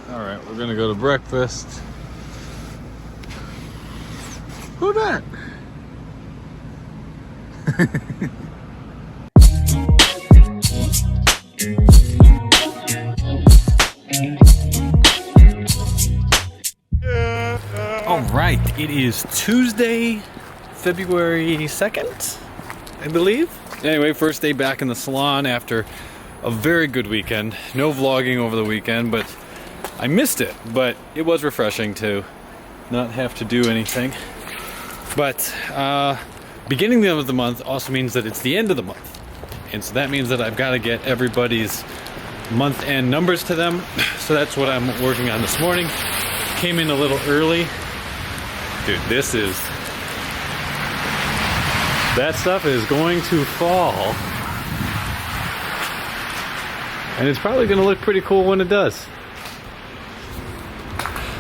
All right, we're gonna go to breakfast. Who that? All right, it is Tuesday, February 2nd, I believe. Anyway, first day back in the salon after a very good weekend. No vlogging over the weekend, but I missed it. But it was refreshing to not have to do anything. But beginning of the month also means that it's the end of the month. And so that means that I've got to get everybody's month-end numbers to them. So that's what I'm working on this morning. Came in a little early. Dude, that stuff is going to fall. And it's probably going to look pretty cool when it does.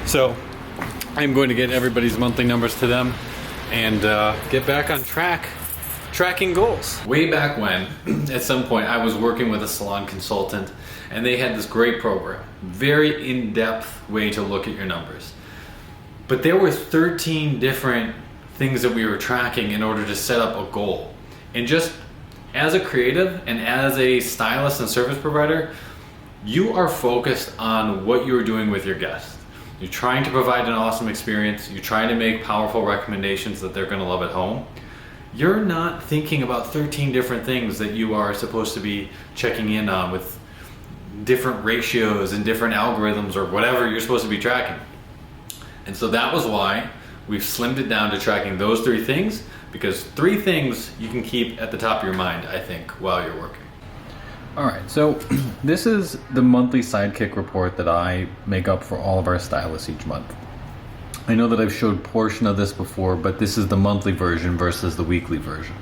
So I'm going to get everybody's monthly numbers to them and get back on track, tracking goals. Way back when, at some point, I was working with a salon consultant and they had this great program, very in-depth way to look at your numbers. But there were 13 different things that we were tracking in order to set up a goal. And just as a creative and as a stylist and service provider, you are focused on what you're doing with your guests. You're trying to provide an awesome experience. You're trying to make powerful recommendations that they're gonna love at home. You're not thinking about 13 different things that you are supposed to be checking in on with different ratios and different algorithms or whatever you're supposed to be tracking. And so that was why we've slimmed it down to tracking those 3 things, because 3 things you can keep at the top of your mind, I think, while you're working. All right, so this is the monthly sidekick report that I make up for all of our stylists each month. I know that I've showed portion of this before, but this is the monthly version versus the weekly version.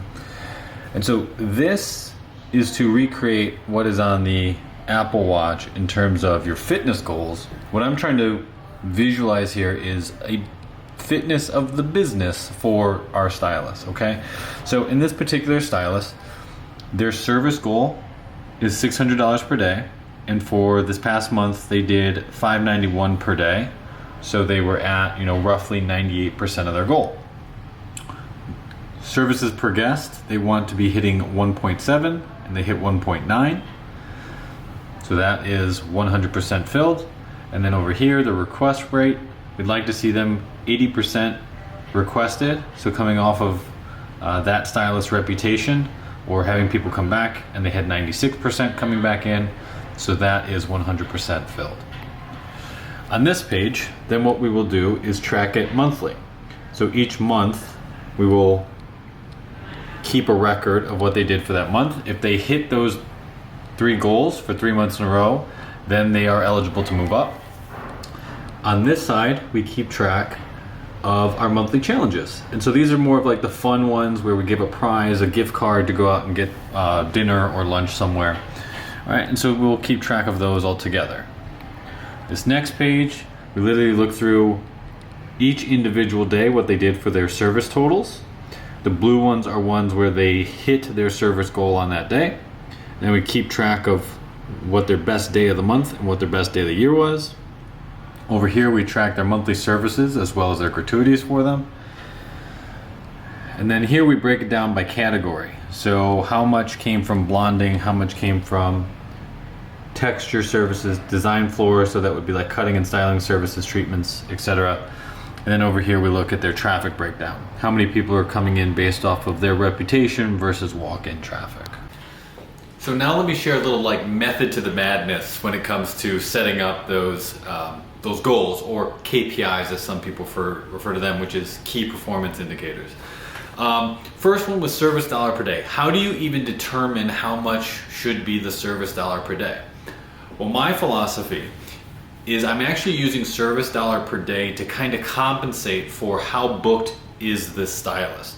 And so this is to recreate what is on the Apple Watch in terms of your fitness goals. What I'm trying to visualize here is a fitness of the business for our stylists, okay? So in this particular stylist, their service goal is $600 per day, and for this past month they did $591 per day, so they were at, roughly 98% of their goal. Services per guest, they want to be hitting 1.7 and they hit 1.9, so that is 100% filled. And then over here, the request rate, we'd like to see them 80% requested. So coming off of that stylist reputation or having people come back, and they had 96% coming back in. So that is 100% filled. On this page, then what we will do is track it monthly. So each month we will keep a record of what they did for that month. If they hit those 3 goals for 3 months in a row, then they are eligible to move up. On this side, we keep track of our monthly challenges. And so these are more of like the fun ones where we give a prize, a gift card to go out and get dinner or lunch somewhere. All right, and so we'll keep track of those all together. This next page, we literally look through each individual day, what they did for their service totals. The blue ones are ones where they hit their service goal on that day. And then we keep track of what their best day of the month and what their best day of the year was. Over here we track their monthly services as well as their gratuities for them. And then here we break it down by category. So how much came from blonding, how much came from texture services, design floors, so that would be like cutting and styling services, treatments, etc. And then over here we look at their traffic breakdown. How many people are coming in based off of their reputation versus walk-in traffic. So now let me share a little method to the madness when it comes to setting up those goals, or KPIs as some people refer to them, which is key performance indicators. First one was service dollar per day. How do you even determine how much should be the service dollar per day? Well, my philosophy is I'm actually using service dollar per day to kind of compensate for how booked is the stylist.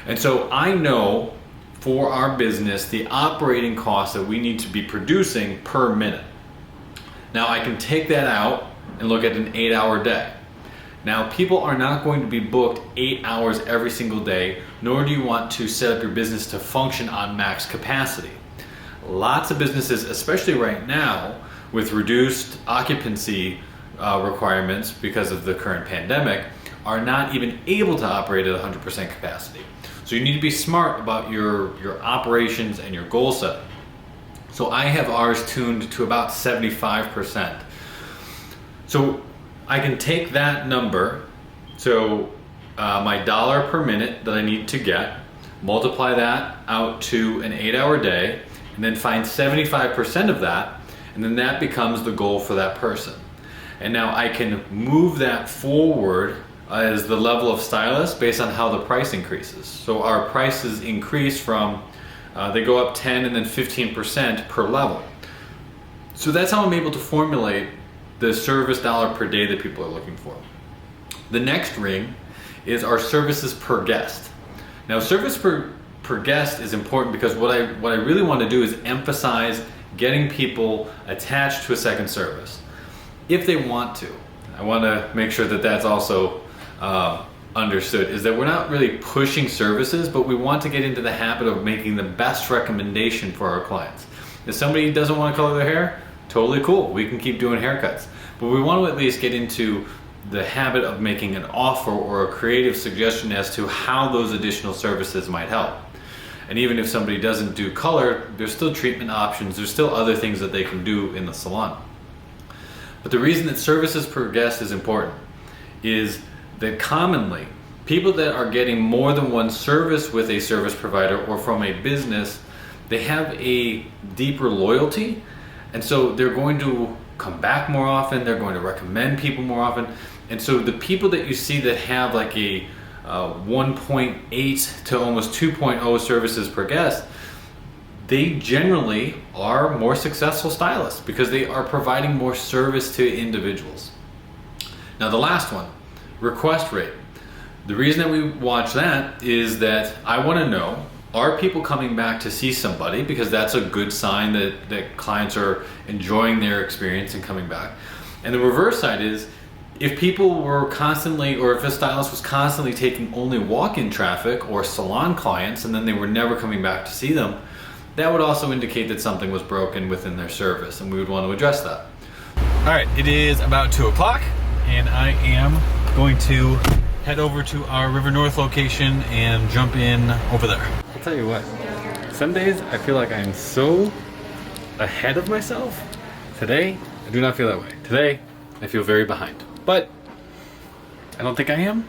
And so I know for our business the operating costs that we need to be producing per minute. Now I can take that out and look at an 8-hour day. Now, people are not going to be booked 8 hours every single day, nor do you want to set up your business to function on max capacity. Lots of businesses, especially right now, with reduced occupancy requirements because of the current pandemic are not even able to operate at 100% capacity. So you need to be smart about your operations and your goal set. So I have ours tuned to about 75%. So I can take that number, so my dollar per minute that I need to get, multiply that out to an 8-hour day, and then find 75% of that, and then that becomes the goal for that person. And now I can move that forward as the level of stylist based on how the price increases. So our prices increase from, they go up 10 and then 15% per level. So that's how I'm able to formulate the service dollar per day that people are looking for. The next ring is our services per guest. Now service per guest is important because what I really want to do is emphasize getting people attached to a second service. If they want to, I want to make sure that that's also understood, is that we're not really pushing services, but we want to get into the habit of making the best recommendation for our clients. If somebody doesn't want to color their hair, totally cool, we can keep doing haircuts. But we want to at least get into the habit of making an offer or a creative suggestion as to how those additional services might help. And even if somebody doesn't do color, there's still treatment options, there's still other things that they can do in the salon. But the reason that services per guest is important is that commonly people that are getting more than one service with a service provider or from a business, they have a deeper loyalty, and so they're going to come back more often, they're going to recommend people more often. And so the people that you see that have like a 1.8 to almost 2.0 services per guest, they generally are more successful stylists because they are providing more service to individuals. Now the last one, request rate. The reason that we watch that is that I want to know, are people coming back to see somebody, because that's a good sign that clients are enjoying their experience and coming back. And the reverse side is, if people were constantly, or if a stylist was constantly taking only walk-in traffic or salon clients and then they were never coming back to see them, that would also indicate that something was broken within their service, and we would want to address that. All right, it is about 2 o'clock and I am going to head over to our River North location and jump in over there. I'll tell you what, some days I feel like I'm so ahead of myself. Today, I do not feel that way. Today, I feel very behind. But I don't think I am,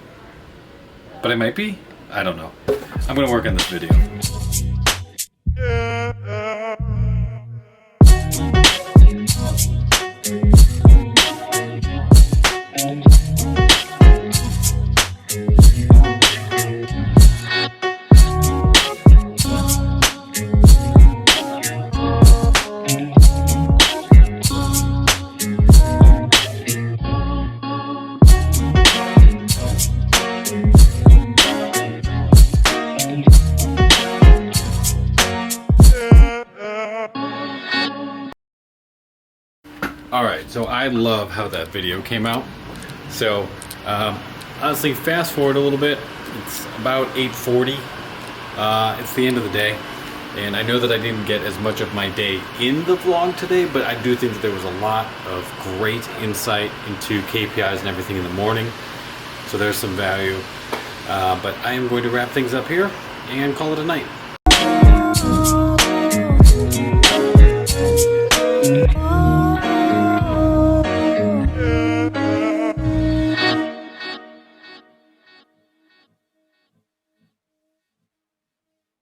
but I might be. I don't know. I'm gonna work on this video. Alright, so I love how that video came out. So, honestly, fast forward a little bit. It's about 8:40. It's the end of the day. And I know that I didn't get as much of my day in the vlog today, but I do think that there was a lot of great insight into KPIs and everything in the morning. So there's some value. But I am going to wrap things up here and call it a night.